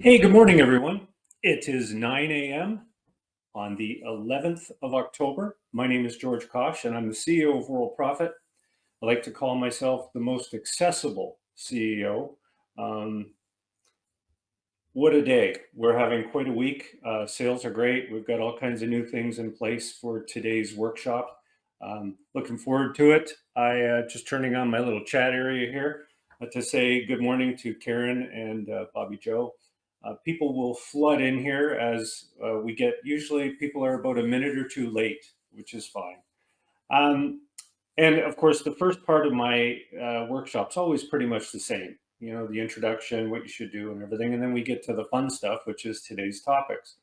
Hey, good morning, everyone. It is 9 a.m. on the 11th of October. My name is George Kosch, and I'm the CEO of Worldprofit. I like to call myself the most accessible CEO. What a day. We're having quite a week. Sales are great. We've got all kinds of new things in place for today's workshop. Looking forward to it. I just turning on my little chat area here to say good morning to Karen and Bobby Joe. People will flood in here as we get, usually people are about a minute or two late, which is fine. And of course, the first part of my workshop's always pretty much the same. You know, the introduction, what you should do and everything. And then we get to the fun stuff, which is today's topics.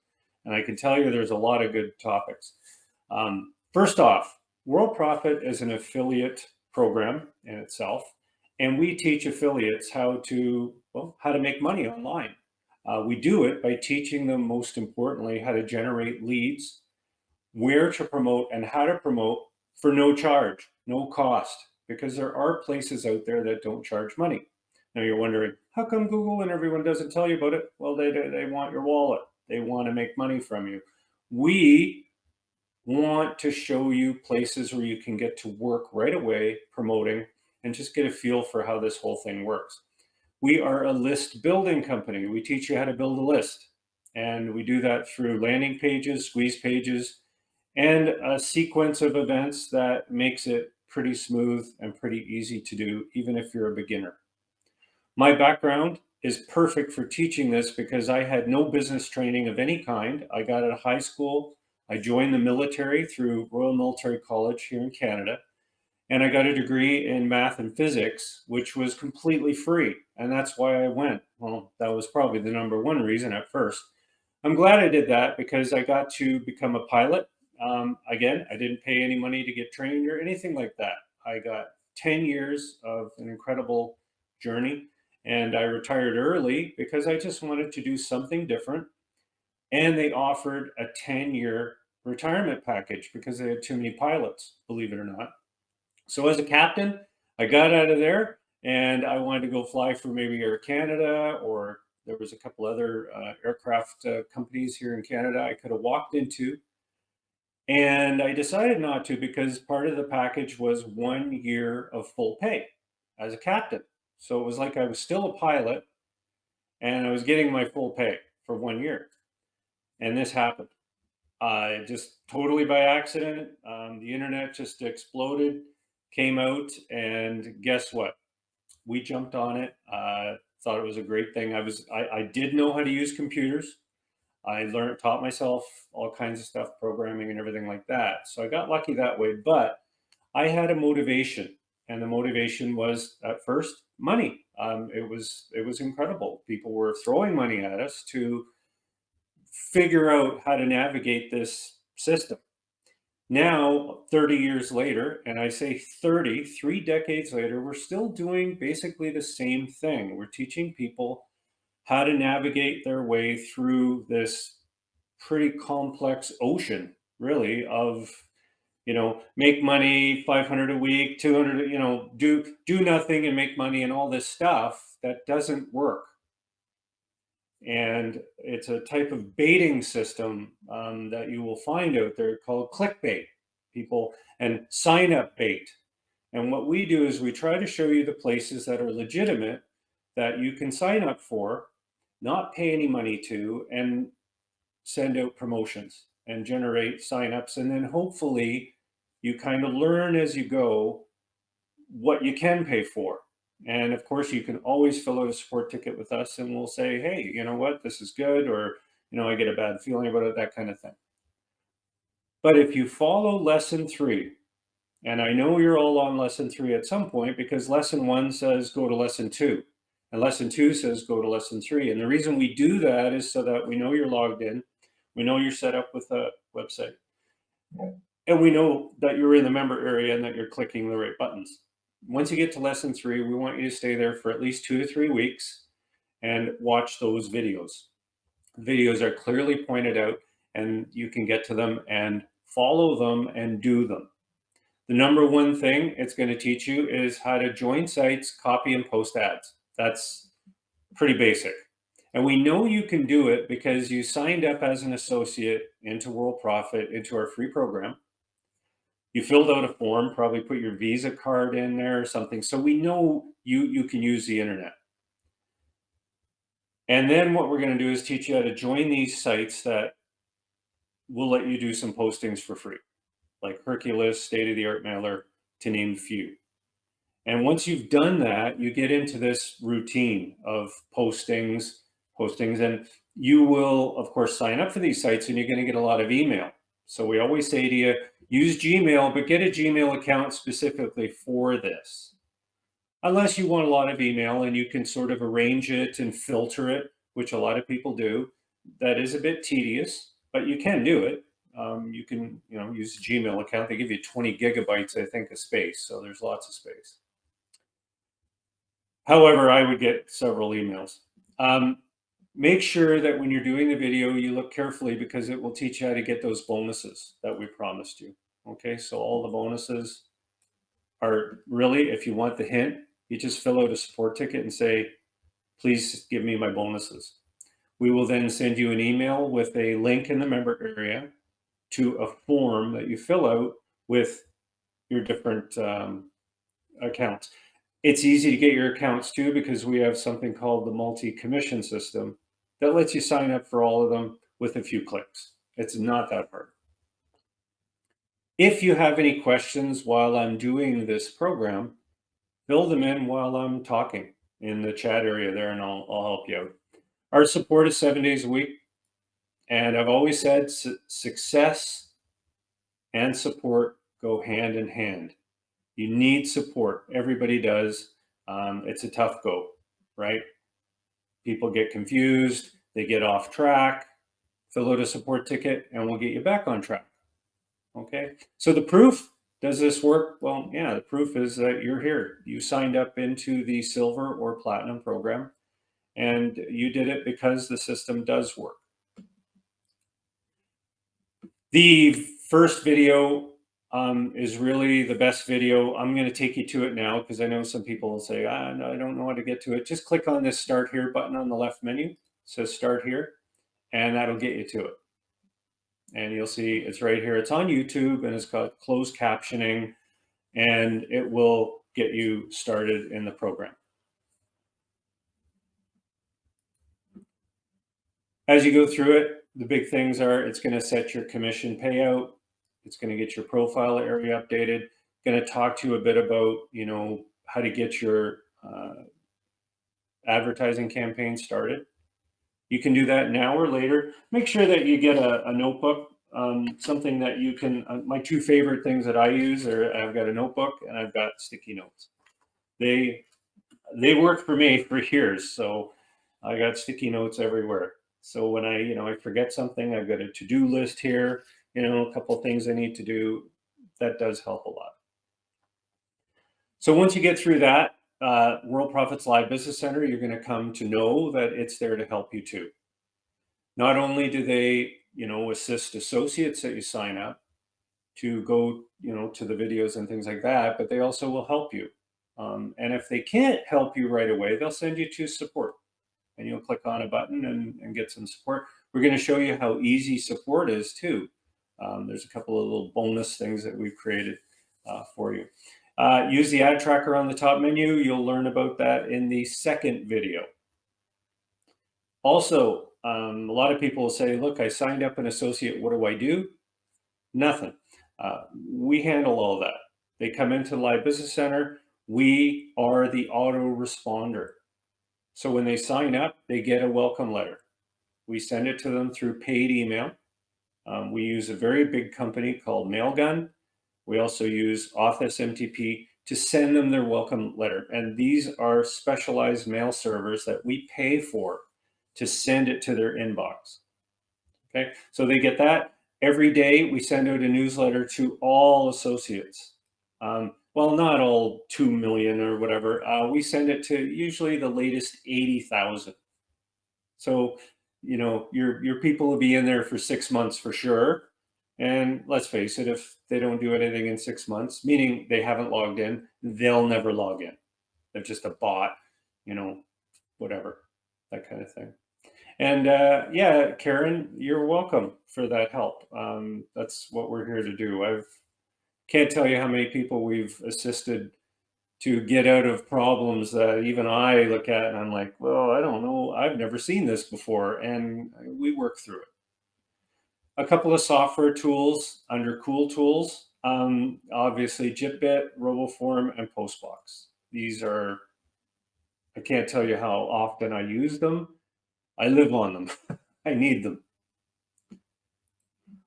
And I can tell you there's a lot of good topics. First off, Worldprofit is an affiliate program in itself. And we teach affiliates how to make money online. We do it by teaching them, most importantly, how to generate leads, where to promote and how to promote for no charge, no cost, because there are places out there that don't charge money. Now you're wondering, how come Google and everyone doesn't tell you about it? Well, they want your wallet. They want to make money from you. We want to show you places where you can get to work right away promoting and just get a feel for how this whole thing works. We are a list building company. We teach you how to build a list. And we do that through landing pages, squeeze pages, and a sequence of events that makes it pretty smooth and pretty easy to do, even if you're a beginner. My background is perfect for teaching this because I had no business training of any kind. I got out of high school. I joined the military through Royal Military College here in Canada. And I got a degree in math and physics, which was completely free. And that's why I went. Well, that was probably the number one reason at first. I'm glad I did that because I got to become a pilot. Again, I didn't pay any money to get trained or anything like that. I got 10 years of an incredible journey, and I retired early because I just wanted to do something different. And they offered a 10-year retirement package because they had too many pilots, believe it or not. So as a captain, I got out of there and I wanted to go fly for maybe Air Canada, or there was a couple other aircraft companies here in Canada I could have walked into. And I decided not to because part of the package was 1 year of full pay as a captain. So it was like I was still a pilot and I was getting my full pay for 1 year. And this happened. Just totally by accident. The internet just exploded, came out, and guess what? We jumped on it. Thought it was a great thing. I did know how to use computers. I taught myself all kinds of stuff, programming and everything like that. So I got lucky that way, but I had a motivation, and the motivation was at first money. It was incredible. People were throwing money at us to figure out how to navigate this system. Now, 30 years later, and I say 30, 3 decades later, we're still doing basically the same thing. We're teaching people how to navigate their way through this pretty complex ocean, really, of, make money, 500 a week, 200, do nothing and make money and all this stuff that doesn't work. And it's a type of baiting system that you will find out there called clickbait, people, and sign up bait. And what we do is we try to show you the places that are legitimate that you can sign up for, not pay any money to, and send out promotions and generate signups. And then hopefully you kind of learn as you go what you can pay for. And of course, you can always fill out a support ticket with us and we'll say, hey, you know what, this is good, or, I get a bad feeling about it, that kind of thing. But if you follow lesson 3, and I know you're all on lesson 3 at some point because lesson 1 says go to lesson 2, and lesson 2 says go to lesson 3. And the reason we do that is so that we know you're logged in, we know you're set up with a website, and we know that you're in the member area and that you're clicking the right buttons. Once you get to lesson 3, we want you to stay there for at least 2 to 3 weeks and watch those videos. Videos are clearly pointed out and you can get to them and follow them and do them. The number one thing it's going to teach you is how to join sites, copy and post ads. That's pretty basic. And we know you can do it because you signed up as an associate into WorldProfit, into our free program. You filled out a form, probably put your Visa card in there or something. So we know you can use the internet. And then what we're going to do is teach you how to join these sites that will let you do some postings for free, like Hercules, State of the Art Mailer, to name a few. And once you've done that, you get into this routine of postings, and you will, of course, sign up for these sites and you're going to get a lot of email. So we always say to you, use Gmail, but get a Gmail account specifically for this. Unless you want a lot of email and you can sort of arrange it and filter it, which a lot of people do. That is a bit tedious, but you can do it. You can, use a Gmail account. They give you 20 gigabytes, I think, of space. So there's lots of space. However, I would get several emails. Make sure that when you're doing the video, you look carefully because it will teach you how to get those bonuses that we promised you. Okay, so all the bonuses are really, if you want the hint, you just fill out a support ticket and say, please give me my bonuses. We will then send you an email with a link in the member area to a form that you fill out with your different accounts. It's easy to get your accounts too because we have something called the multi-commission system that lets you sign up for all of them with a few clicks. It's not that hard. If you have any questions while I'm doing this program, fill them in while I'm talking in the chat area there, and I'll help you out. Our support is 7 days a week. And I've always said success and support go hand in hand. You need support. Everybody does. It's a tough go, right? People get confused. They get off track. Fill out a support ticket and we'll get you back on track. Okay. So the proof, does this work? Well, yeah, the proof is that you're here. You signed up into the silver or platinum program and you did it because the system does work. The first video is really the best video. I'm going to take you to it now because I know some people will say, no, I don't know how to get to it. Just click on this Start Here button on the left menu. It says Start Here, and that'll get you to it. And you'll see it's right here. It's on YouTube, and it's got closed captioning, and it will get you started in the program. As you go through it, the big things are it's going to set your commission payout. It's going to get your profile area updated. Going to talk to you a bit about, how to get your advertising campaign started. You can do that now or later. Make sure that you get a notebook, something that you can, my two favorite things that I use are I've got a notebook and I've got sticky notes. They worked for me for years. So I got sticky notes everywhere. So when I forget something, I've got a to-do list here, a couple of things I need to do. That does help a lot. So once you get through that, WorldProfit's Live Business Center, you're going to come to know that it's there to help you too. Not only do they, assist associates that you sign up to go, to the videos and things like that, but they also will help you. And if they can't help you right away, they'll send you to support. And you'll click on a button and get some support. We're going to show you how easy support is too. There's a couple of little bonus things that we've created for you. Use the ad tracker on the top menu. You'll learn about that in the second video. Also, a lot of people will say, look, I signed up an associate. What do I do? Nothing. We handle all that. They come into the Live Business Center. We are the autoresponder. So when they sign up, they get a welcome letter. We send it to them through paid email. We use a very big company called Mailgun. We also use Office MTP to send them their welcome letter. And these are specialized mail servers that we pay for to send it to their inbox. Okay, so they get that. Every day we send out a newsletter to all associates. Well, not all 2 million or whatever. We send it to usually the latest 80,000. So, your people will be in there for 6 months for sure. And let's face it, if they don't do anything in 6 months, meaning they haven't logged in, they'll never log in. They're just a bot, whatever, that kind of thing. And yeah, Karen, you're welcome for that help. That's what we're here to do. I can't tell you how many people we've assisted to get out of problems that even I look at and I'm like, well, I don't know. I've never seen this before. And we work through it. A couple of software tools under Cool Tools, obviously JitBit, RoboForm, and Postbox. These are, I can't tell you how often I use them. I live on them. I need them.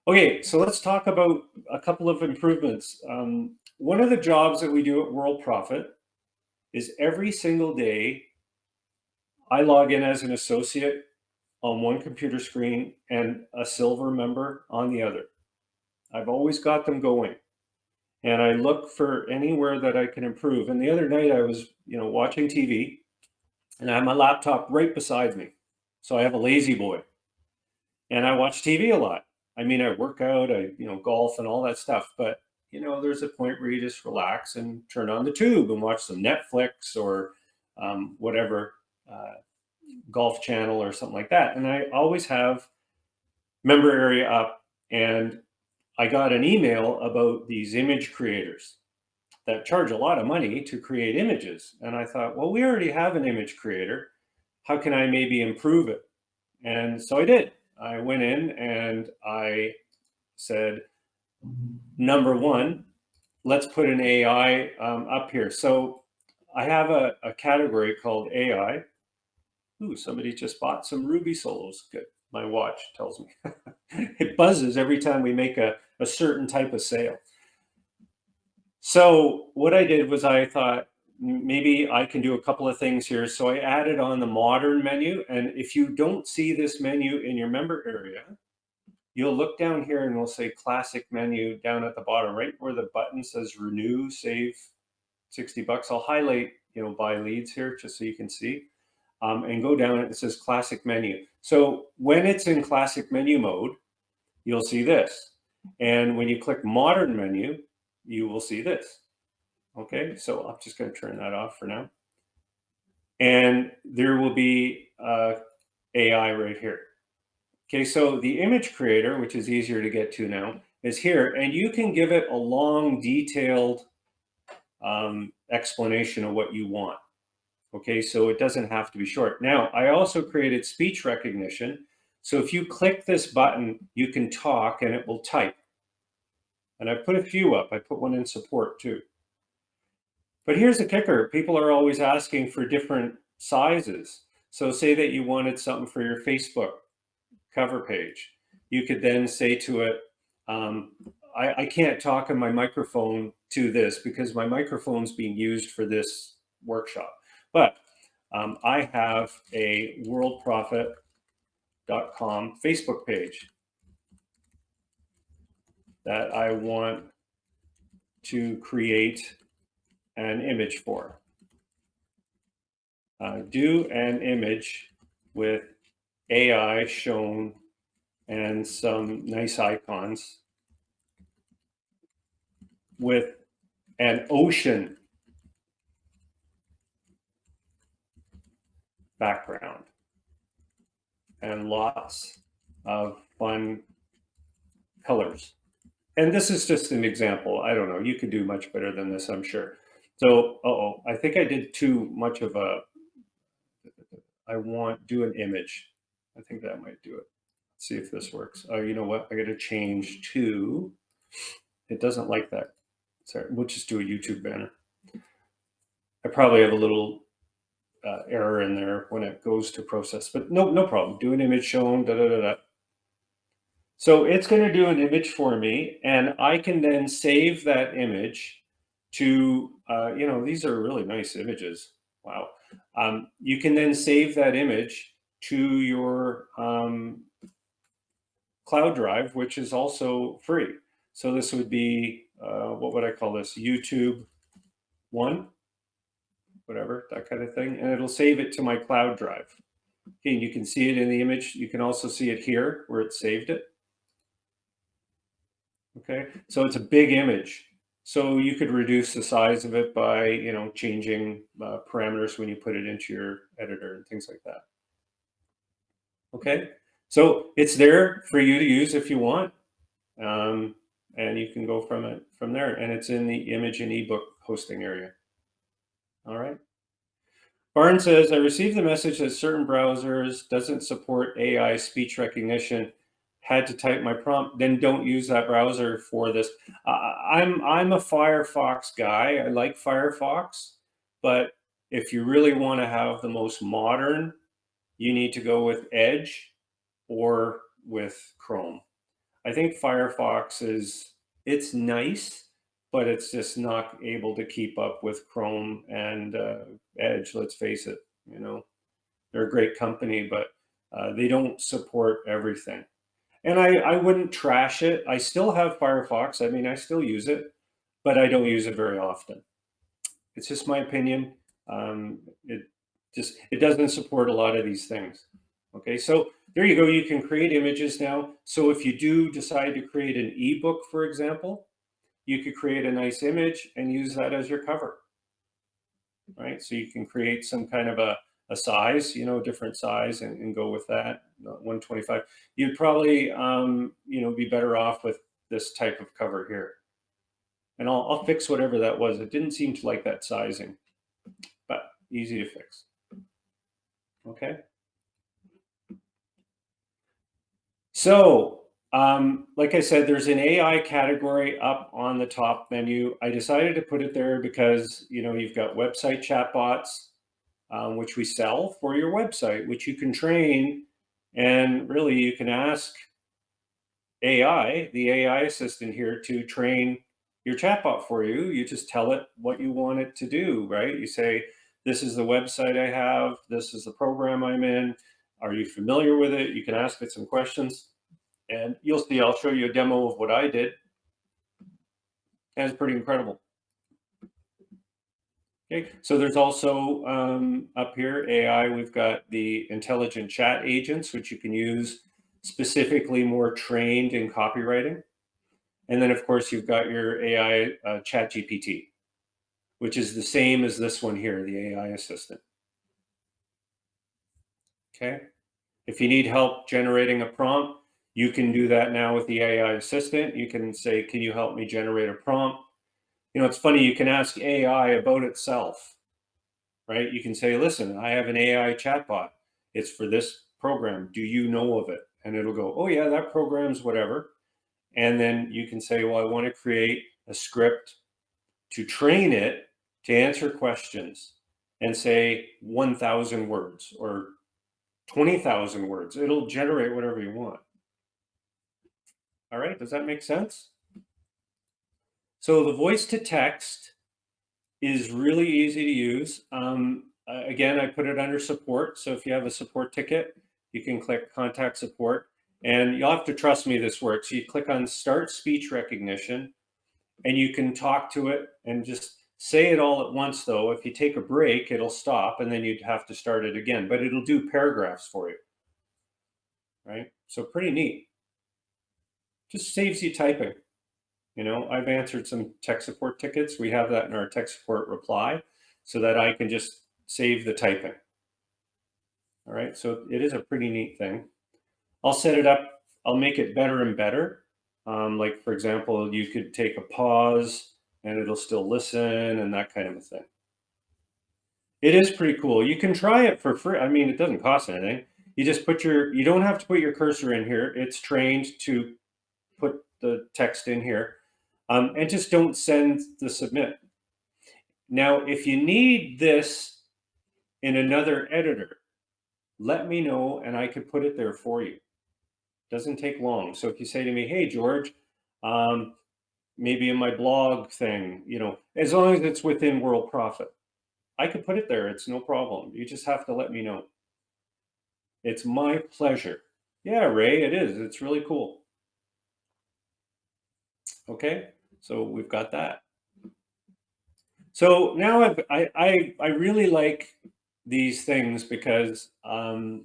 Okay, so let's talk about a couple of improvements. One of the jobs that we do at World Profit is every single day I log in as an associate on one computer screen and a silver member on the other. I've always got them going. And I look for anywhere that I can improve. And the other night I was, watching TV and I have my laptop right beside me. So I have a lazy boy and I watch TV a lot. I mean, I work out, golf and all that stuff, but there's a point where you just relax and turn on the tube and watch some Netflix or whatever golf channel or something like that. And I always have member area up, and I got an email about these image creators that charge a lot of money to create images. And I thought, well, we already have an image creator. How can I maybe improve it? And so I did. I went in and I said, number one, let's put an AI up here. So I have a category called AI. Ooh, somebody just bought some Ruby Solos. Good. My watch tells me. It buzzes every time we make a certain type of sale. So what I did was I thought maybe I can do a couple of things here. So I added on the modern menu. And if you don't see this menu in your member area, you'll look down here and we'll say classic menu down at the bottom, right where the button says renew, save $60. I'll highlight, buy leads here just so you can see. And go down and it says classic menu. So when it's in classic menu mode, you'll see this. And when you click modern menu, you will see this. Okay, so I'm just going to turn that off for now. And there will be AI right here. Okay, so the image creator, which is easier to get to now, is here. And you can give it a long, detailed explanation of what you want. Okay, so it doesn't have to be short. Now, I also created speech recognition. So if you click this button, you can talk and it will type. And I put a few up. I put one in support too. But here's the kicker. People are always asking for different sizes. So say that you wanted something for your Facebook cover page. You could then say to it, I can't talk on my microphone to this because my microphone's being used for this workshop. But I have a worldprofit.com Facebook page that I want to create an image for. Do an image with AI shown and some nice icons with an ocean background and lots of fun colors. And this is just an example. I don't know. You could do much better than this, I'm sure. So, I think I did too much of a, I want do an image. I think that might do it. Let's see if this works. Oh, you know what? I got to change to, it doesn't like that. Sorry, we'll just do a YouTube banner. I probably have a little error in there when it goes to process, but no problem. Do an image shown, da da da da. So it's going to do an image for me, and I can then save that image to, these are really nice images. Wow. You can then save that image to your cloud drive, which is also free. So this would be, what would I call this? YouTube 1, whatever, that kind of thing. And it'll save it to my cloud drive. Okay, and you can see it in the image. You can also see it here where it saved it. Okay, so it's a big image. So you could reduce the size of it by, changing parameters when you put it into your editor and things like that. Okay, so it's there for you to use if you want, um, and you can go from there. And it's in the image and ebook hosting area. All right. Barn says, I received the message that certain browsers doesn't support AI speech recognition. Had to type my prompt. Then don't use that browser for this. I'm a Firefox guy. I like Firefox, but if you really want to have the most modern, you need to go with Edge or with Chrome. I think Firefox it's nice, but it's just not able to keep up with Chrome and Edge. Let's face it. You know, they're a great company, but they don't support everything. And I wouldn't trash it. I still have Firefox. I mean, I still use it, but I don't use it very often. It's just my opinion. It it doesn't support a lot of these things. Okay, so there you go. You can create images now. So if you do decide to create an ebook, for example, you could create a nice image and use that as your cover, right? So you can create some kind of a size, different size, and go with that. 125. You'd probably, be better off with this type of cover here. And I'll fix whatever that was. It didn't seem to like that sizing, but easy to fix. Okay. So, like I said, there's an AI category up on the top menu. I decided to put it there because, you've got website chatbots, which we sell for your website, which you can train. And really, you can ask AI, the AI assistant here, to train your chatbot for you. You just tell it what you want it to do, right? You say, this is the website I have, this is the program I'm in. Are you familiar with it? You can ask it some questions, and you'll see, I'll show you a demo of what I did. And it's pretty incredible. Okay, so there's also up here, AI, we've got the intelligent chat agents, which you can use specifically more trained in copywriting. And then, of course, you've got your AI Chat GPT, which is the same as this one here, the AI assistant. Okay. If you need help generating a prompt, you can do that now with the AI assistant. You can say, can you help me generate a prompt? It's funny, you can ask AI about itself, right? You can say, listen, I have an AI chatbot. It's for this program. Do you know of it? And it'll go, oh, yeah, that program's whatever. And then you can say, well, I want to create a script to train it to answer questions, and say 1,000 words or 20,000 words. It'll generate whatever you want. All right. Does that make sense? So the voice to text is really easy to use. Again, I put it under support. So if you have a support ticket, you can click contact support, and you'll have to trust me this works. You click on start speech recognition, and you can talk to it and just say it all at once. Though if you take a break, it'll stop, and then you'd have to start it again, but it'll do paragraphs for you, right? So pretty neat. Just saves you typing. I've answered some tech support tickets. We have that in our tech support reply, so that I can just save the typing. All right, so it is a pretty neat thing. I'll set it up, I'll make it better and better. Like, for example, you could take a pause and it'll still listen, and that kind of a thing. It is pretty cool. You can try it for free. I mean, it doesn't cost anything. You just you don't have to put your cursor in here. It's trained to put the text in here. And just don't send the submit. Now, if you need this in another editor, let me know and I can put it there for you. Doesn't take long. So if you say to me, hey, George, maybe in my blog thing, as long as it's within Worldprofit, I could put it there. It's no problem. You just have to let me know. It's my pleasure. Yeah, Ray, it is. It's really cool. Okay, so we've got that. So now I really like these things because I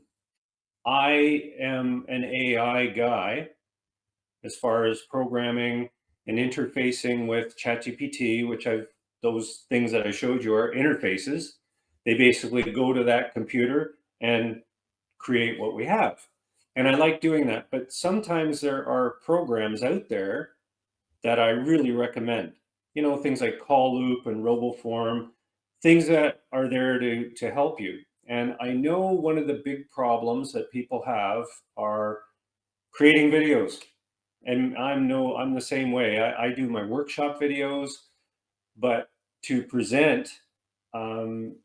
am an AI guy as far as programming and interfacing with ChatGPT, which those things that I showed you are interfaces. They basically go to that computer and create what we have. And I like doing that. But sometimes there are programs out there that I really recommend. Things like Call Loop and RoboForm, things that are there to help you. And I know one of the big problems that people have are creating videos. And I'm the same way. I do my workshop videos, but to present um,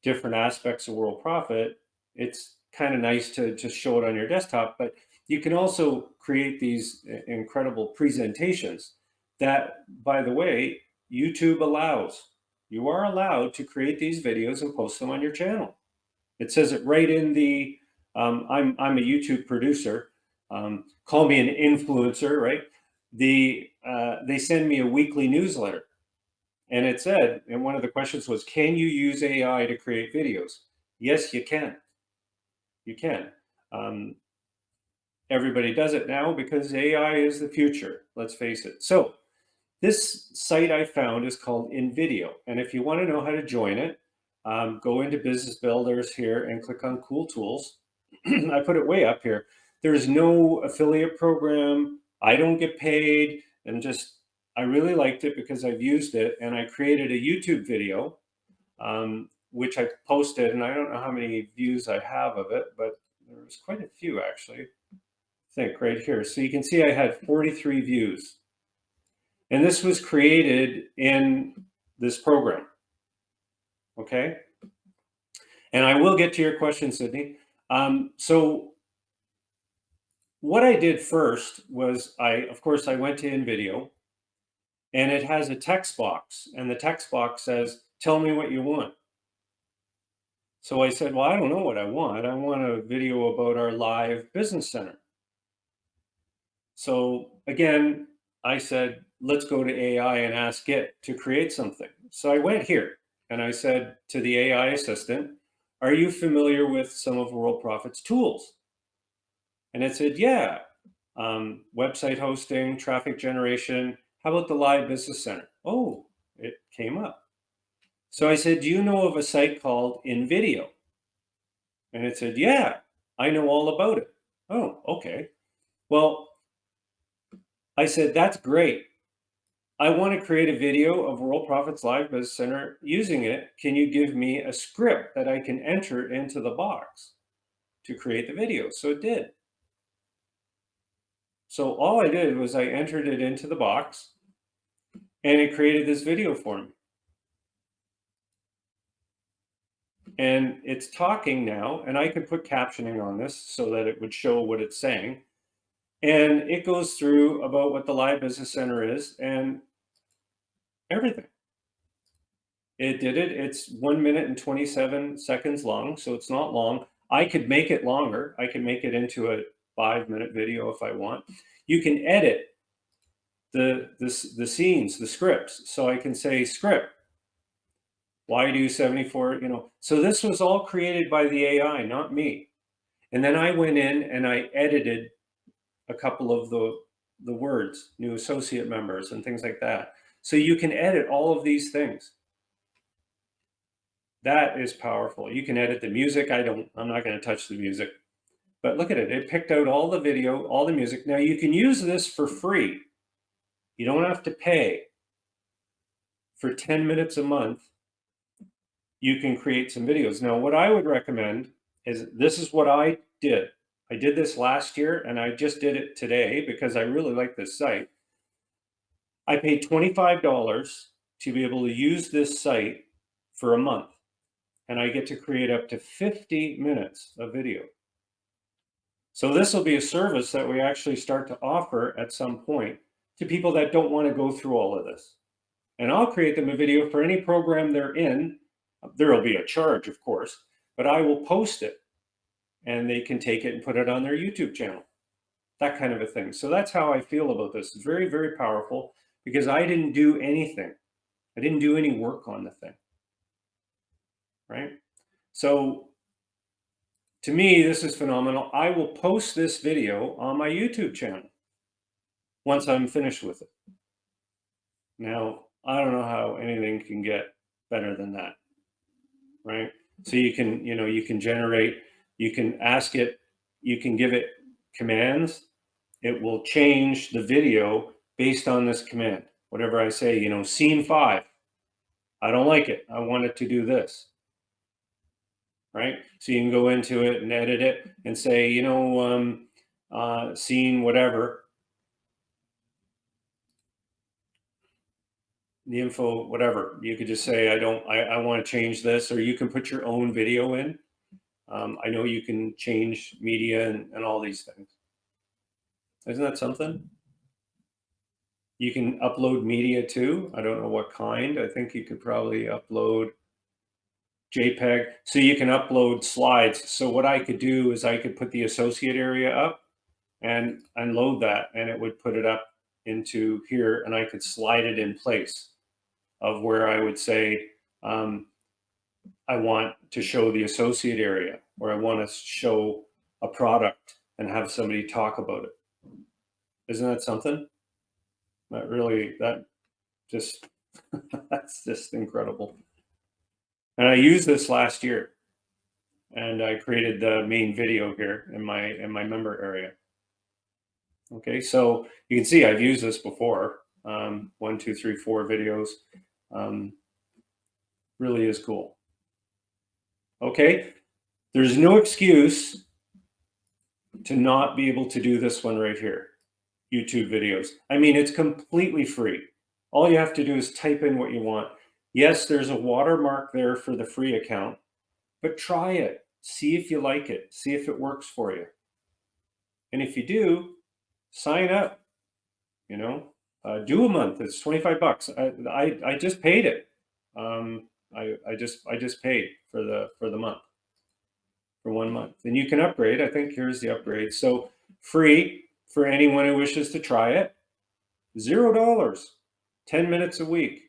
different aspects of World Profit, it's kind of nice to just show it on your desktop. But you can also create these incredible presentations that, by the way, YouTube allows. You are allowed to create these videos and post them on your channel. It says it right in the, I'm a YouTube producer. Call me an influencer, right? They send me a weekly newsletter. And it said, and one of the questions was, can you use AI to create videos? Yes, you can. You can. Um, Everybody does it now because AI is the future. Let's face it. So this site I found is called InVideo. And if you want to know how to join it, go into Business Builders here and click on Cool Tools. I put it way up here. There's no affiliate program. I don't get paid. And just, I really liked it because I've used it. And I created a YouTube video, which I posted. And I don't know how many views I have of it, but there's quite a few actually. I think right here. So you can see I had 43 views. And this was created in this program. Okay. And I will get to your question, Sydney. So what I did first was of course, I went to InVideo, and it has a text box, and the text box says, tell me what you want. So I said, well, I don't know what I want. I want a video about our live business center. So again, I said, let's go to AI and ask it to create something. So I went here and I said to the AI assistant, are you familiar with some of World Profit's tools? And it said, yeah, website hosting, traffic generation. How about the live business center? Oh, it came up. So I said, do you know of a site called InVideo? And it said, yeah, I know all about it. Oh, okay. Well, I said, that's great. I want to create a video of World Profit's Live Business Center using it. Can you give me a script that I can enter into the box to create the video? So it did. So all I did was I entered it into the box and it created this video for me. And it's talking now, and I could put captioning on this so that it would show what it's saying. And it goes through about what the Live Business Center is and everything. It did it. It's 1 minute and 27 seconds long, so it's not long. I could make it longer. I can make it into a 5-minute video if I want. You can edit the scenes, the scripts. So I can say script, why do 74, So this was all created by the AI, not me. And then I went in and I edited a couple of the words, new associate members and things like that. So you can edit all of these things. That is powerful. You can edit the music. I'm not going to touch the music, but look at it. It picked out all the video, all the music. Now you can use this for free. You don't have to pay. For 10 minutes a month, you can create some videos. Now, what I would recommend is, this is what I did. I did this last year and I just did it today because I really like this site. I paid $25 to be able to use this site for a month, and I get to create up to 50 minutes of video. So this will be a service that we actually start to offer at some point to people that don't want to go through all of this. And I'll create them a video for any program they're in. There will be a charge, of course, but I will post it and they can take it and put it on their YouTube channel. That kind of a thing. So that's how I feel about this. It's very, very powerful because I didn't do anything. I didn't do any work on the thing. Right? So to me, this is phenomenal. I will post this video on my YouTube channel once I'm finished with it. Now, I don't know how anything can get better than that, right? So you can generate, you can ask it, you can give it commands, it will change the video based on this command. Whatever I say, you know, scene 5, I don't like it. I want it to do this. Right? So you can go into it and edit it and say, you know, scene whatever, the info, whatever. You could just say, I want to change this, or you can put your own video in. I know you can change media and all these things. Isn't that something? You can upload media too. I don't know what kind. I think you could probably upload JPEG. So you can upload slides. So what I could do is I could put the associate area up and unload that, and it would put it up into here, and I could slide it in place of where I would say, I want to show the associate area, or I want to show a product and have somebody talk about it. Isn't that something? That just, that's just incredible. And I used this last year, and I created the main video here in my member area. Okay, so you can see I've used this before. 1, 2, 3, 4 videos. Really is cool. Okay, there's no excuse to not be able to do this one right here, YouTube videos. I mean, it's completely free. All you have to do is type in what you want. Yes, there's a watermark there for the free account, but try it. See if you like it. See if it works for you. And if you do, sign up. You know, do a month. It's $25. I just paid it. I just paid for the month, for 1 month. And you can upgrade. I think here's the upgrade. So free for anyone who wishes to try it. $0. 10 minutes a week.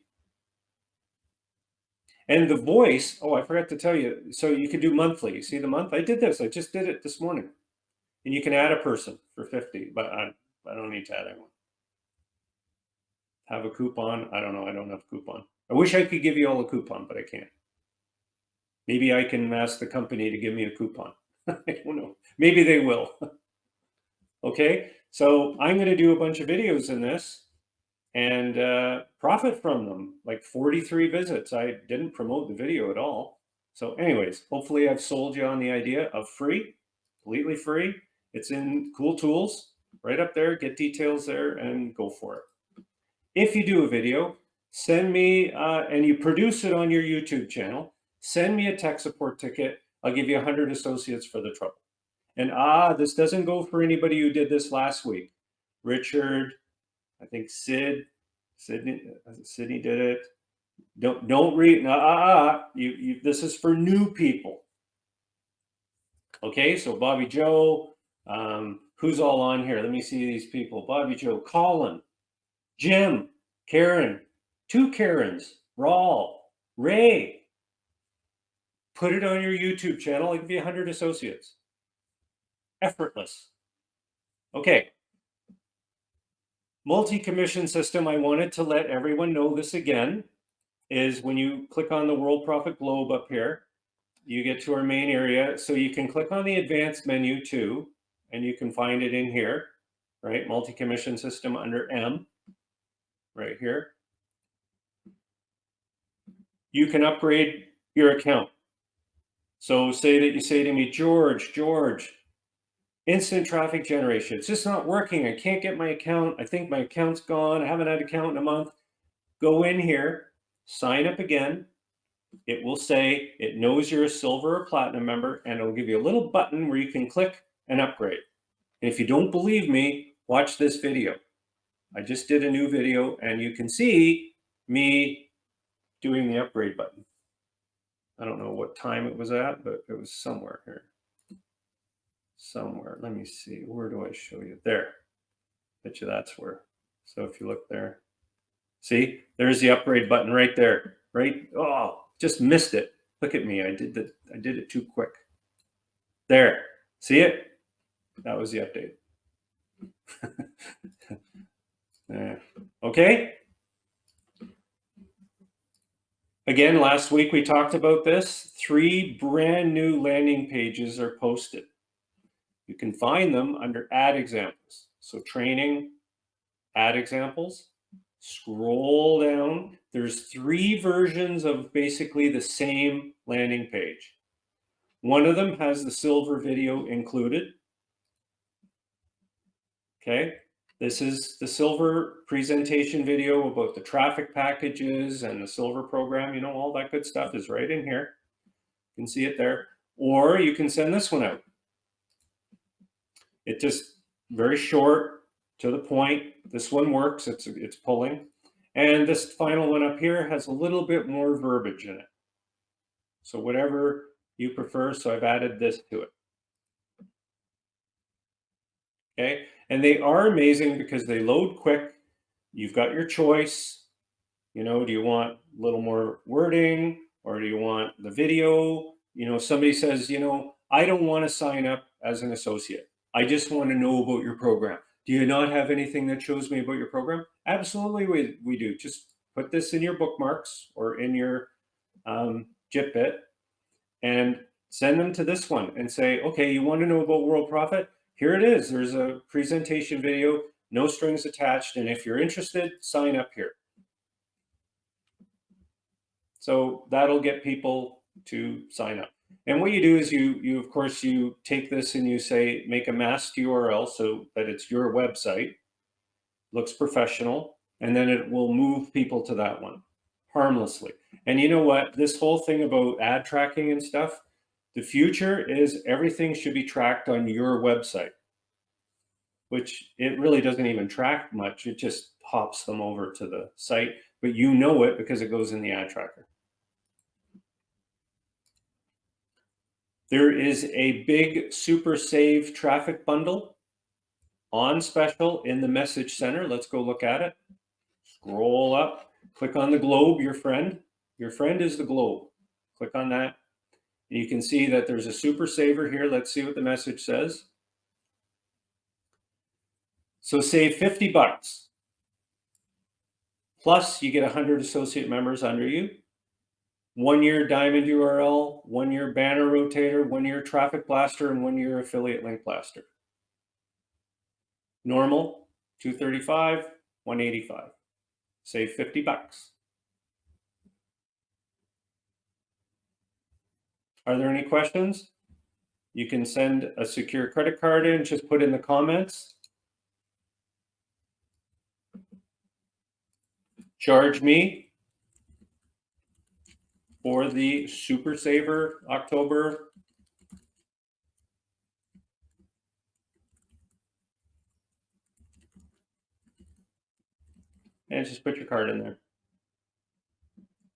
And the voice, oh, I forgot to tell you. So you can do monthly. You see the month? I did this. I just did it this morning. And you can add a person for 50, but I don't need to add anyone. Have a coupon? I don't know. I don't have a coupon. I wish I could give you all a coupon, but I can't. Maybe I can ask the company to give me a coupon. I don't know. Maybe they will. Okay, so I'm going to do a bunch of videos in this and profit from them. Like 43 visits. I didn't promote the video at all. So anyways, hopefully I've sold you on the idea of free, completely free. It's in Cool Tools, right up there. Get details there and go for it. If you do a video, send me, and you produce it on your YouTube channel, send me a tech support ticket. I'll give you 100 associates for the trouble. And this doesn't go for anybody who did this last week. Richard, I think Sydney did it. Don't read. This is for new people. Okay, so Bobby Joe, who's all on here? Let me see these people. Bobby Joe, Colin, Jim, Karen, 2 Karens, Raul, Ray. Put it on your YouTube channel. It can be 100 associates. Effortless. Okay. Multi-commission system. I wanted to let everyone know this again, is when you click on the Worldprofit globe up here, you get to our main area. So you can click on the advanced menu too, and you can find it in here, right? Multi-commission system under M. Right here. You can upgrade your account. So say that you say to me, George, instant traffic generation. It's just not working. I can't get my account. I think my account's gone. I haven't had an account in a month. Go in here, sign up again. It will say it knows you're a silver or platinum member, and it'll give you a little button where you can click and upgrade. And if you don't believe me, watch this video. I just did a new video, and you can see me doing the upgrade button. I don't know what time it was at, but it was somewhere here. Somewhere. Let me see. Where do I show you? There. Bet you that's where. So if you look there, see, there's the upgrade button right there. Right? Oh, just missed it. Look at me. I did it too quick. There. See it? That was the update. Okay. Again, last week we talked about this. 3 brand new landing pages are posted. You can find them under Add Examples. So Training, Add Examples. Scroll down. There's 3 versions of basically the same landing page. One of them has the silver video included. Okay, this is the silver presentation video about the traffic packages and the silver program. You know, all that good stuff is right in here. You can see it there. Or you can send this one out. It just very short, to the point. This one works. It's pulling. And this final one up here has a little bit more verbiage in it. So whatever you prefer. So I've added this to it. Okay, and they are amazing because they load quick. You've got your choice. You know, do you want a little more wording or do you want the video? You know, somebody says, you know, I don't want to sign up as an associate. I just want to know about your program. Do you not have anything that shows me about your program? Absolutely, we do. Just put this in your bookmarks or in your Jitbit and send them to this one and say, okay, you want to know about Worldprofit? Here it is. There's a presentation video, no strings attached. And if you're interested, sign up here. So that'll get people to sign up. And what you do is you of course, you take this and you say, make a masked URL so that it's your website, looks professional, and then it will move people to that one harmlessly. And you know what? This whole thing about ad tracking and stuff, the future is everything should be tracked on your website, which it really doesn't even track much. It just hops them over to the site, but you know it because it goes in the ad tracker. There is a big super save traffic bundle on special in the message center. Let's go look at it. Scroll up, click on the globe, your friend. Your friend is the globe. Click on that. And you can see that there's a super saver here. Let's see what the message says. So save 50 bucks. Plus you get 100 associate members under you. 1 year diamond URL, 1 year banner rotator, 1 year traffic blaster, and 1 year affiliate link blaster. Normal, $235, $185. Save 50 bucks. Are there any questions? You can send a secure credit card in, just put in the comments. Charge me for the Super Saver October. And just put your card in there.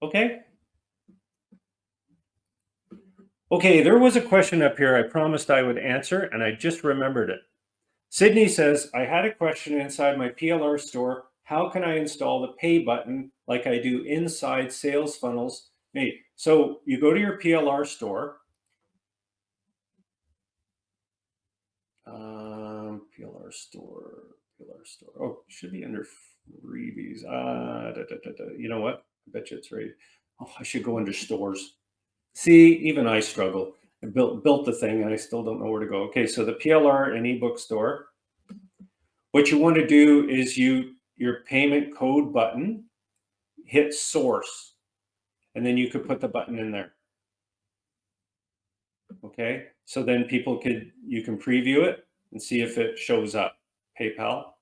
Okay. Okay, there was a question up here I promised I would answer, and I just remembered it. Sydney says, I had a question inside my PLR store. How can I install the pay button like I do inside sales funnels? Hey, so you go to your PLR store. PLR store. Oh, it should be under freebies. You know what? I bet you it's right. Oh, I should go under stores. See, even I struggle. I built the thing and I still don't know where to go. Okay, so the PLR and ebook store. What you want to do is your payment code button, hit source, and then you could put the button in there. Okay, so then you can preview it and see if it shows up. PayPal.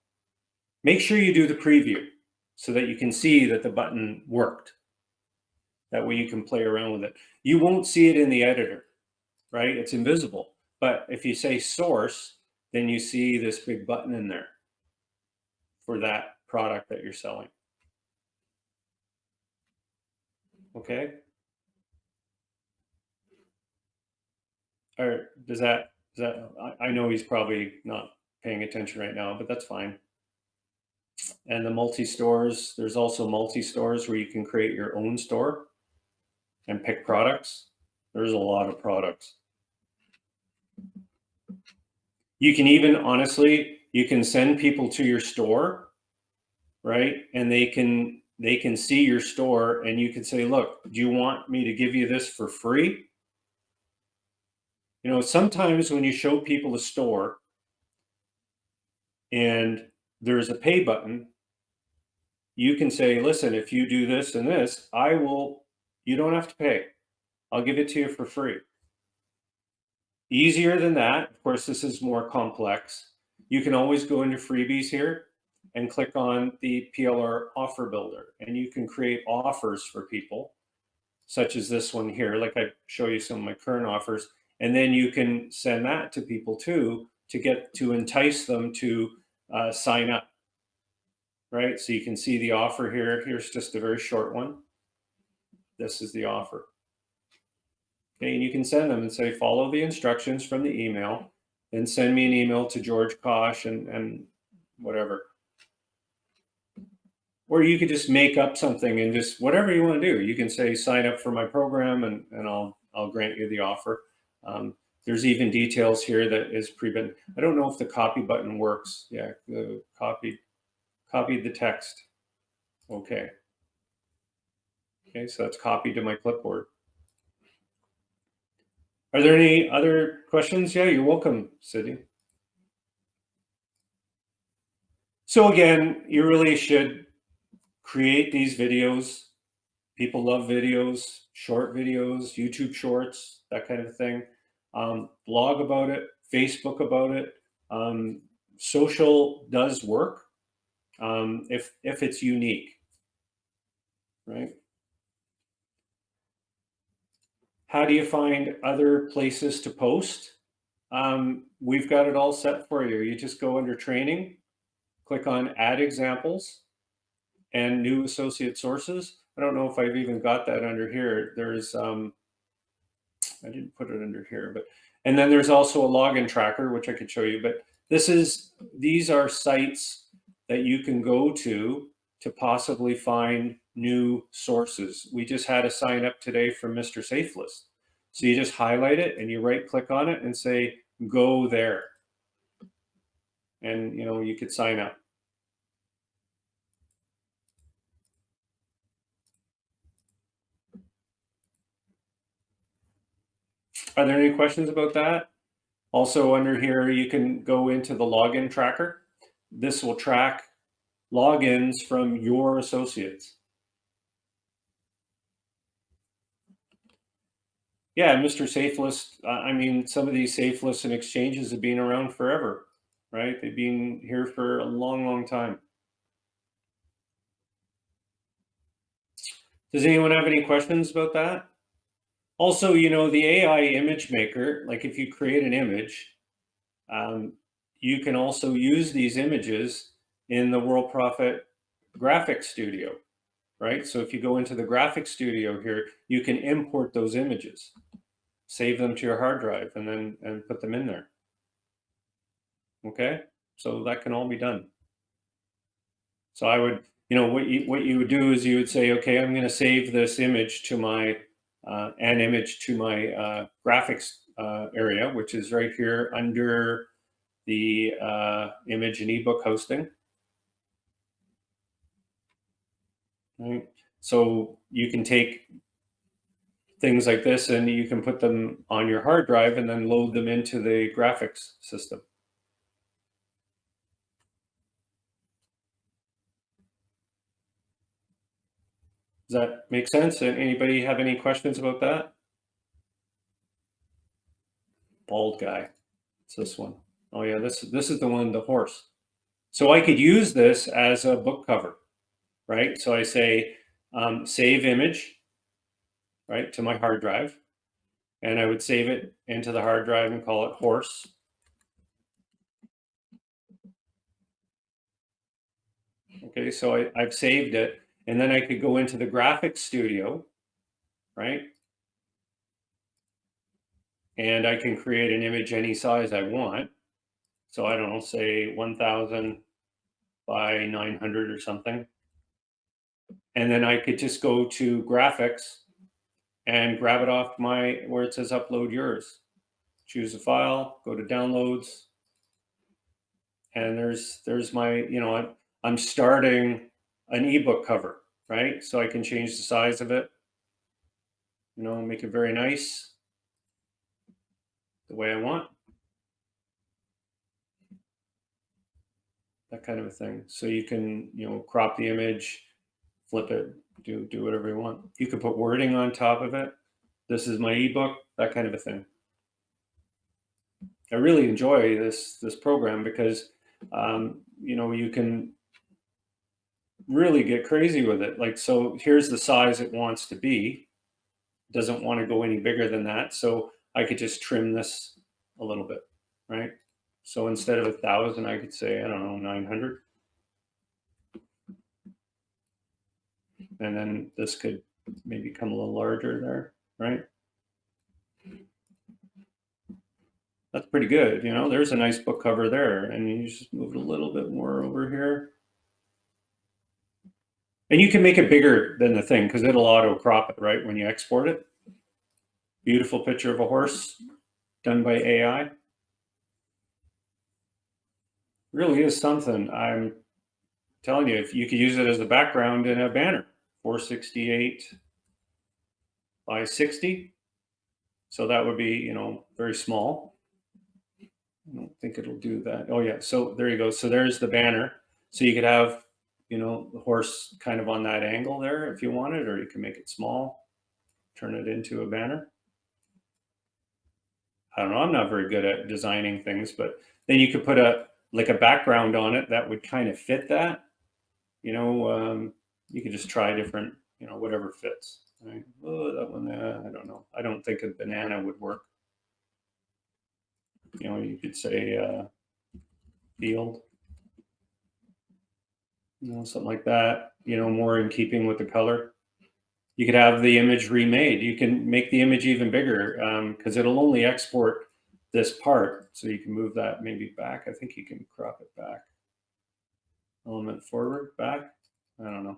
Make sure you do the preview so that you can see that the button worked. That way you can play around with it. You won't see it in the editor, right? It's invisible. But if you say source, then you see this big button in there for that product that you're selling. Okay. Or does that, I know he's probably not paying attention right now, but that's fine. And the multi-stores, there's also multi-stores where you can create your own store and pick products. There's a lot of products. You can even, honestly, you can send people to your store, right? And they can see your store and you can say, look, do you want me to give you this for free? You know, sometimes when you show people a store and there's a pay button, you can say, listen, if you do this and this, you don't have to pay. I'll give it to you for free. Easier than that, of course, this is more complex. You can always go into freebies here and click on the PLR offer builder, and you can create offers for people, such as this one here. Like I show you some of my current offers, and then you can send that to people too to entice them to sign up, right? So you can see the offer here. Here's just a very short one. This is the offer. Okay, and you can send them and say, follow the instructions from the email, and send me an email to George Kosch and whatever. Or you could just make up something and just whatever you want to do. You can say, sign up for my program, and I'll grant you the offer. There's even details here that is pre-button. I don't know if the copy button works. Yeah, the copied the text. Okay. Okay, so that's copied to my clipboard. Are there any other questions? Yeah, you're welcome, Sydney. So again, you really should create these videos. People love videos, short videos, YouTube shorts, that kind of thing. Blog about it, Facebook about it. Social does work if it's unique, right? How do you find other places to post? We've got it all set for you. You just go under training, click on add examples and new associate sources. I don't know if I've even got that under here. There's, I didn't put it under here, but, and then there's also a login tracker, which I could show you, but these are sites that you can go to possibly find new sources. We just had a sign up today from Mr. Safelist. So you just highlight it and you right click on it and say, go there. And you could sign up. Are there any questions about that? Also under here, you can go into the login tracker. This will track logins from your associates. Yeah, Mr. Safelist, I mean, some of these safe lists and exchanges have been around forever, right? They've been here for a long, long time. Does anyone have any questions about that? Also, the AI image maker, like if you create an image, you can also use these images in the Worldprofit graphics studio, right? So if you go into the graphics studio here, you can import those images, save them to your hard drive, and put them in there. Okay, so that can all be done. So I would, what you would do is you would say, okay, I'm going to save this image to my graphics area, which is right here under the image and ebook hosting. Right. So you can take things like this and you can put them on your hard drive and then load them into the graphics system. Does that make sense? Anybody have any questions about that? Bald guy. It's this one. Oh yeah, this is the one, the horse. So I could use this as a book cover, right? So I say save image, right, to my hard drive, and I would save it into the hard drive and call it horse. Okay, so I've saved it, and then I could go into the graphics studio, right? And I can create an image any size I want. So I don't know, say 1000 by 900 or something. And then I could just go to graphics and grab it off where it says upload yours. Choose a file, go to downloads, and there's my, I'm starting an ebook cover, right? So I can change the size of it, make it very nice. the way I want. That kind of a thing. So you can, crop the image, flip it, do whatever you want. You could put wording on top of it. This is my ebook, that kind of a thing. I really enjoy this program because you can really get crazy with it. Like, so here's the size it wants to be. It doesn't want to go any bigger than that. So I could just trim this a little bit, right? So instead of 1,000, I could say, I don't know, 900. And then this could maybe come a little larger there, right? That's pretty good. There's a nice book cover there. And you just move it a little bit more over here. And you can make it bigger than the thing because it'll auto crop it, right, when you export it. Beautiful picture of a horse done by AI. Really is something. I'm telling you, if you could use it as a background in a banner, 468 by 60. So that would be, very small. I don't think it'll do that. Oh yeah, so there you go. So there's the banner. So you could have, the horse kind of on that angle there if you wanted, or you can make it small, turn it into a banner. I don't know. I'm not very good at designing things, but then you could put a background on it that would kind of fit that. You could just try different, whatever fits. Right? Oh, that one, I don't know. I don't think a banana would work. You could say field, something like that. More in keeping with the color. You could have the image remade. You can make the image even bigger because it'll only export this part. So you can move that maybe back. I think you can crop it back. Element forward, back. I don't know.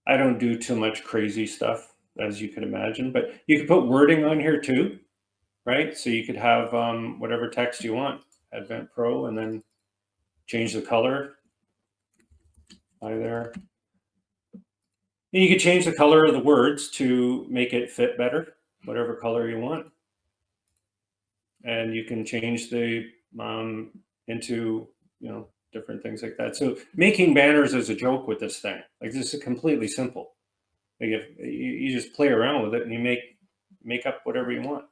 I don't do too much crazy stuff, as you can imagine, but you could put wording on here too, right? So you could have whatever text you want, Advent Pro, and then change the color by there. And you could change the color of the words to make it fit better, whatever color you want. And you can change the into, different things like that. So making banners is a joke with this thing. Like, this is completely simple. Like, if you just play around with it and you make up whatever you want.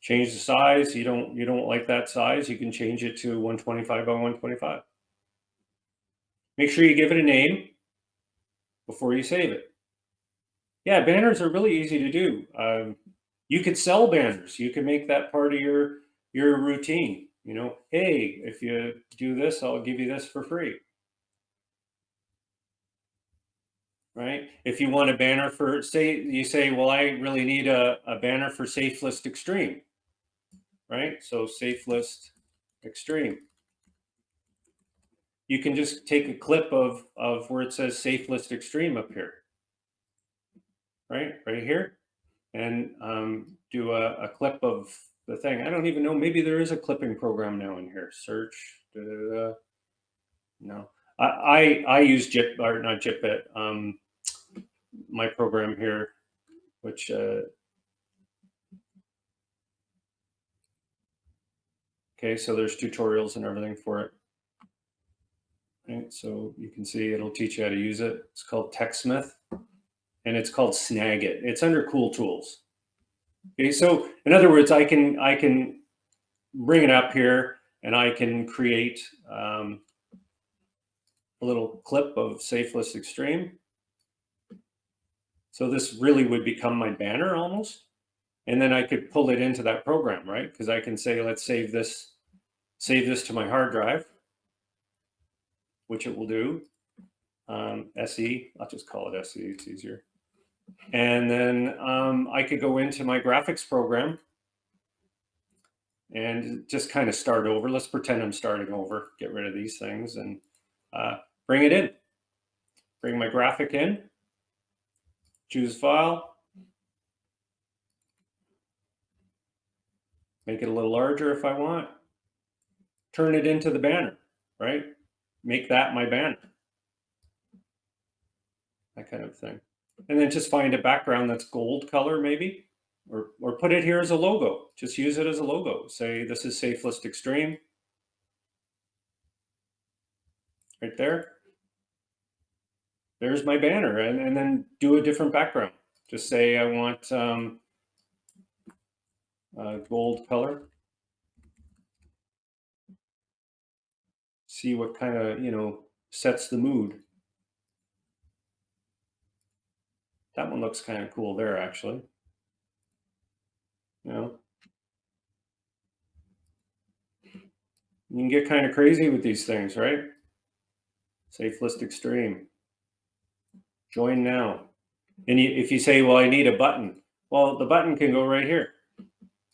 Change the size. You don't like that size, you can change it to 125 by 125. Make sure you give it a name before you save it. Yeah, banners are really easy to do. You could sell banners. You can make that part of your routine. Hey, if you do this, I'll give you this for free. Right? If you want a banner for, you say, well, I really need a banner for Safe List Extreme. Right? So Safe List Extreme. You can just take a clip of where it says Safe List Extreme up here. Right here. And do a clip of the thing. I don't even know. Maybe there is a clipping program now in here. Search. No, I use Jit, or not Jitbit. My program here, which okay, so there's tutorials and everything for it. Right, so you can see it'll teach you how to use it. It's called TechSmith, and it's called Snagit. It's under Cool Tools. Okay, so in other words, I can bring it up here, and I can create a little clip of Safe List Extreme. So this really would become my banner almost. And then I could pull it into that program, right? Because I can say, let's save this to my hard drive, which it will do. SE, I'll just call it SE, it's easier. And then I could go into my graphics program and just kind of start over. Let's pretend I'm starting over, get rid of these things, and bring it in. Bring my graphic in, choose file, make it a little larger if I want, turn it into the banner, right? Make that my banner, that kind of thing. And then just find a background that's gold color maybe, or put it here as a logo. Just use it as a logo. Say this is Safe List Extreme, right there. There's my banner, and then do a different background. Just say I want gold color. See what kind of, sets the mood. That one looks kind of cool there, actually. You can get kind of crazy with these things, right? Safe List Extreme. Join now. And if you say, well, I need a button, well, the button can go right here.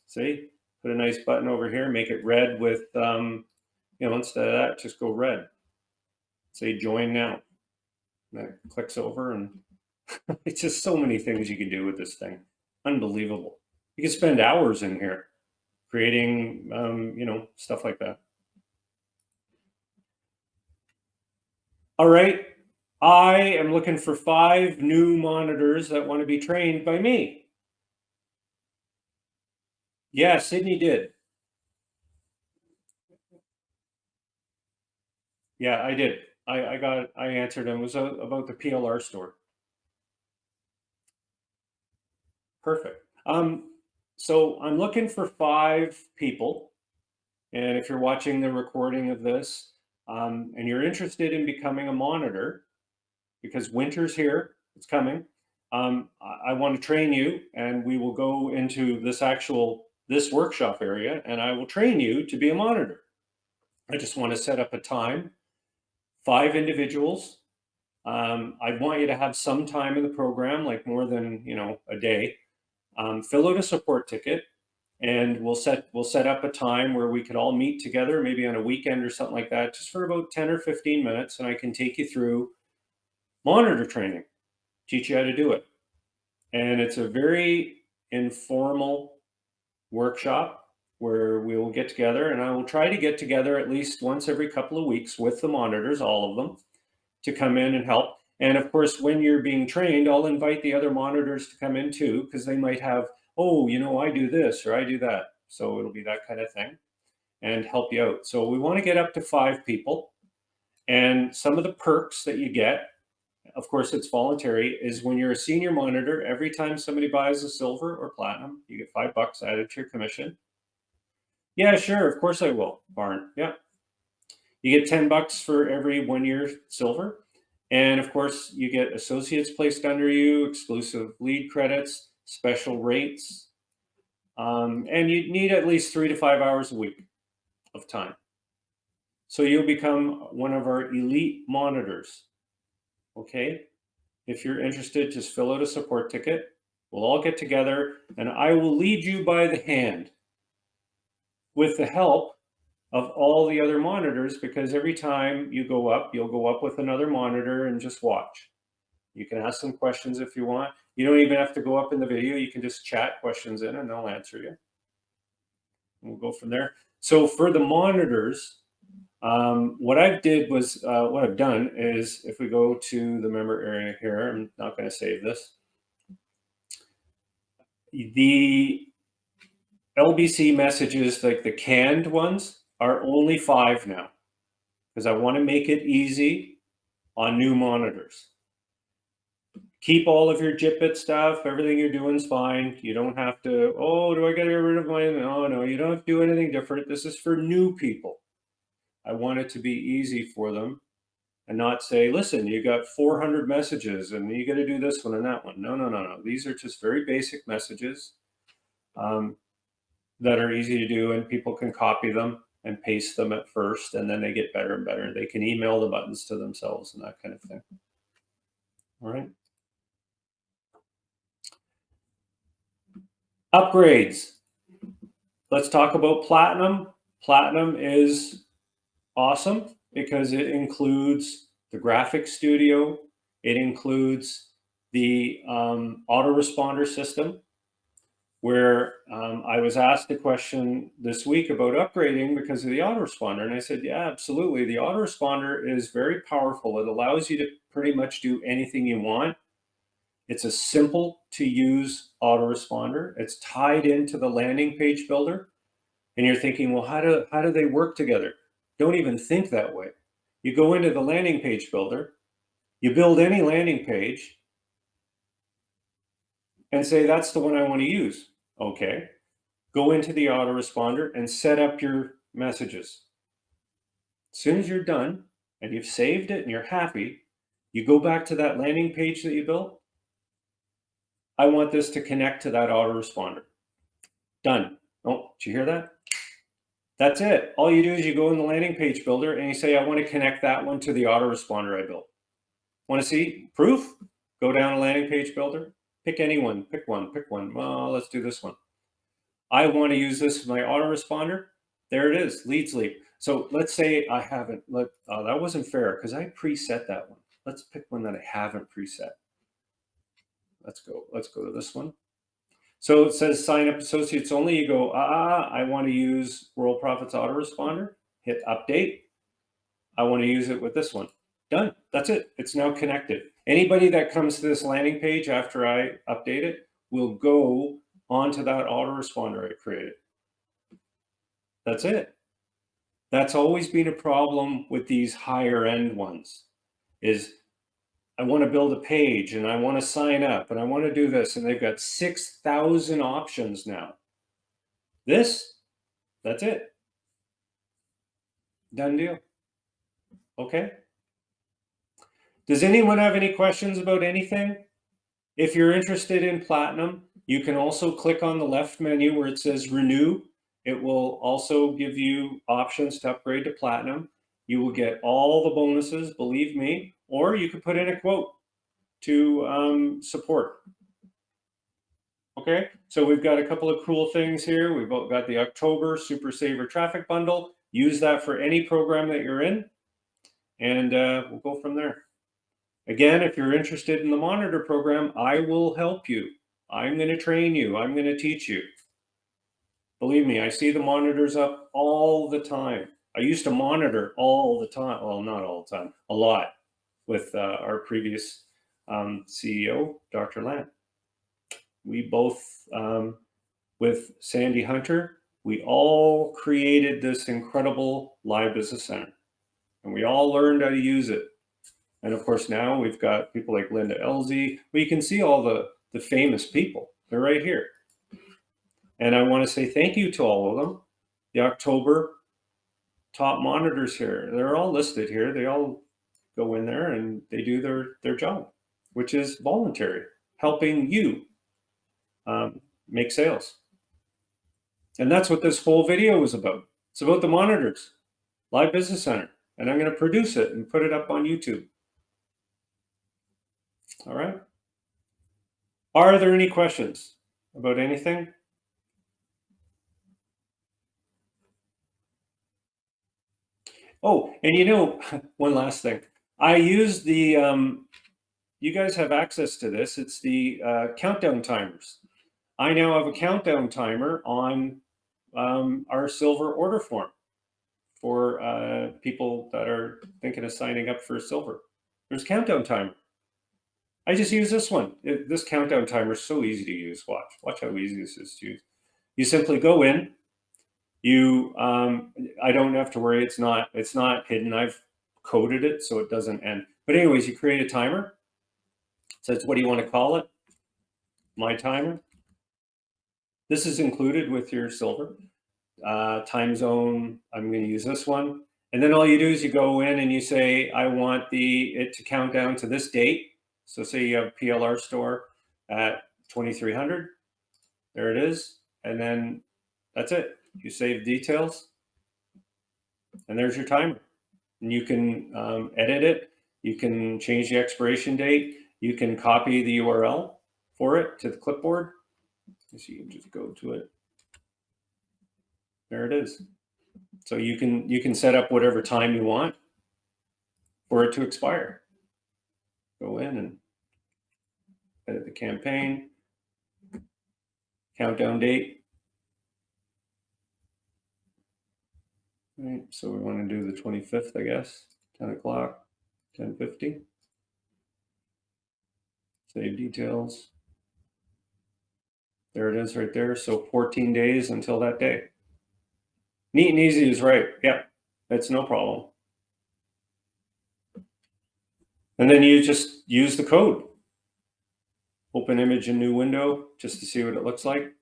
See, put a nice button over here, make it red with, instead of that, just go red. Say join now. And that clicks over, and it's just so many things you can do with this thing. Unbelievable. You can spend hours in here creating, stuff like that. All right. I am looking for 5 new monitors that want to be trained by me. Yeah, Sydney did. Yeah, I did. I answered him. It was about the PLR store. Perfect. So I'm looking for 5 people. And if you're watching the recording of this, and you're interested in becoming a monitor, because winter's here, it's coming. I want to train you, and we will go into this workshop area, and I will train you to be a monitor. I just want to set up a time, 5 individuals. I want you to have some time in the program, like more than a day. Fill out a support ticket, and we'll set up a time where we could all meet together, maybe on a weekend or something like that, just for about 10 or 15 minutes, and I can take you through monitor training, teach you how to do it. And it's a very informal workshop where we will get together, and I will try to get together at least once every couple of weeks with the monitors, all of them, to come in and help. And of course, when you're being trained, I'll invite the other monitors to come in too, because they might have, oh, I do this or I do that. So it'll be that kind of thing and help you out. So we want to get up to 5 people. And some of the perks that you get, of course, it's voluntary, is when you're a senior monitor, every time somebody buys a silver or platinum, you get $5 added to your commission. Yeah, sure. Of course I will, Barn. Yeah. You get $10 for every 1 year silver. And of course, you get associates placed under you, exclusive lead credits, special rates. And you need at least 3 to 5 hours a week of time. So you'll become one of our elite monitors. Okay. If you're interested, just fill out a support ticket. We'll all get together, and I will lead you by the hand with the help of all the other monitors, because every time you go up, you'll go up with another monitor and just watch. You can ask them questions if you want. You don't even have to go up in the video. You can just chat questions in and they'll answer you. And we'll go from there. So for the monitors, what I've done is, if we go to the member area here, I'm not going to save this. The LBC messages, like the canned ones, are only 5 now, because I want to make it easy on new monitors. Keep all of your JIPIT stuff. Everything you're doing is fine. You don't have to, oh, do I get rid of mine? No, you don't have to do anything different. This is for new people. I want it to be easy for them and not say, listen, you got 400 messages and you got to do this one and that one. No. These are just very basic messages that are easy to do, and people can copy them and paste them at first, and then they get better and better. They can email the buttons to themselves and that kind of thing. All right. Upgrades. Let's talk about Platinum. Platinum is awesome because it includes the graphics studio. It includes the Autoresponder system, where I was asked a question this week about upgrading because of the Autoresponder. And I said, yeah, absolutely. The Autoresponder is very powerful. It allows you to pretty much do anything you want. It's a simple to use autoresponder. It's tied into the landing page builder. And you're thinking, well, how do they work together? Don't even think that way. You go into the landing page builder, you build any landing page and say, that's the one I want to use. Okay. Go into the autoresponder and set up your messages. As soon as you're done and you've saved it and you're happy, you go back to that landing page that you built. I want this to connect to that autoresponder. Done. Oh, did you hear that? That's it. All you do is you go in the landing page builder and you say, I want to connect that one to the autoresponder I built. Want to see proof? Go down to landing page builder, pick anyone, pick one. Well, let's do this one. I want to use this as my autoresponder. There it is, leads leap. So let's say I haven't, that wasn't fair because I preset that one. Let's pick one that I haven't preset. Let's go to this one. So it says sign up associates only. You go, I want to use Worldprofit's autoresponder. Hit update. I want to use it with this one. Done. That's it. It's now connected. Anybody that comes to this landing page after I update it will go onto that autoresponder I created. That's it. That's always been a problem with these higher end ones is I want to build a page and I want to sign up and I want to do this. And they've got 6,000 options now. That's it. Done deal. Okay. Does anyone have any questions about anything? If you're interested in Platinum, you can also click on the left menu where it says Renew. It will also give you options to upgrade to Platinum. You will get all the bonuses, believe me, or you could put in a quote to support. Okay, so we've got a couple of cool things here. We've got the October Super Saver Traffic Bundle. Use that for any program that you're in, and we'll go from there. Again, if you're interested in the monitor program, I will help you. I'm going to train you. I'm going to teach you. Believe me, I see the monitors up all the time. I used to monitor all the time. Well, not all the time, a lot with our previous CEO, Dr. Lamb. We both, with Sandy Hunter, we all created this incredible live business center. And we all learned how to use it. And of course, now we've got people like Linda Elzy. Well, you can see all the famous people. They're right here. And I want to say thank you to all of them. The October top monitors here, they're all listed here. They all go in there and they do their job, which is voluntary, helping you make sales. And that's what this whole video is about. It's about the monitors, Live Business Center. And I'm going to produce it and put it up on YouTube. All right. Are there any questions about anything? Oh, and one last thing. I use the, you guys have access to this. It's the countdown timers. I now have a countdown timer on our silver order form for people that are thinking of signing up for silver. There's a countdown timer. I just use this one. This countdown timer is so easy to use. Watch how easy this is to use. You simply go in. I don't have to worry. It's not hidden. I've coded it so it doesn't end. But anyways, you create a timer. So it's what do you want to call it? My timer. This is included with your silver. Time zone, I'm going to use this one. And then all you do is you go in and you say, I want it to count down to this date. So say you have PLR store at 2300. There it is. And then that's it. You save details. And there's your timer. And you can edit it. You can change the expiration date. You can copy the URL for it to the clipboard. So you can just go to it. There it is. So you can set up whatever time you want for it to expire. Go in and edit the campaign, countdown date. Right, so we want to do the 25th, I guess, 10 o'clock, 10:50. Save details. There it is right there. So 14 days until that day. Neat and easy is right. Yeah, that's no problem. And then you just use the code. Open image in new window just to see what it looks like.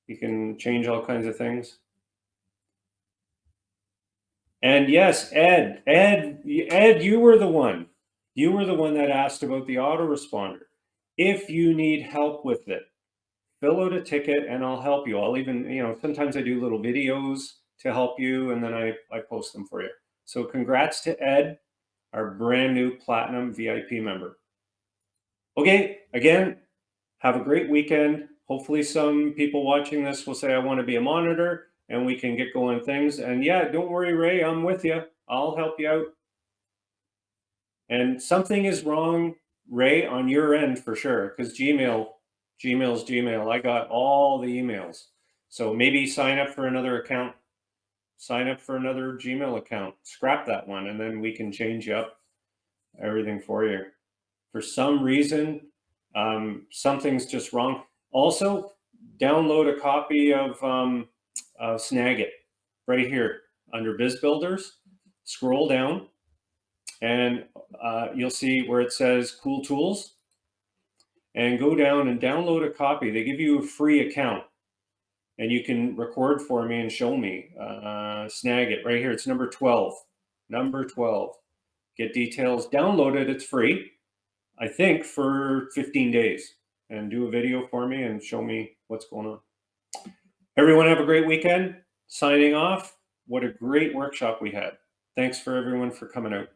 You can change all kinds of things. And yes, Ed, you were the one. You were the one that asked about the autoresponder. If you need help with it, fill out a ticket and I'll help you. I'll even, sometimes I do little videos to help you and then I post them for you. So congrats to Ed, our brand new Platinum VIP member. Okay, again, have a great weekend. Hopefully some people watching this will say, I want to be a monitor and we can get going things. And yeah, don't worry, Ray, I'm with you. I'll help you out. And something is wrong, Ray, on your end for sure, because Gmail's Gmail. I got all the emails. So maybe sign up for another account. Sign up for another Gmail account. Scrap that one, and then we can change up everything for you. For some reason, something's just wrong. Also, download a copy of Snagit right here under Biz Builders. Scroll down, and you'll see where it says Cool Tools. And go down and download a copy. They give you a free account, and you can record for me and show me. Snagit right here. It's number 12. Number 12. Get details. Download it. It's free. I think for 15 days, and do a video for me and show me what's going on. Everyone have a great weekend. Signing off. What a great workshop we had. Thanks for everyone for coming out.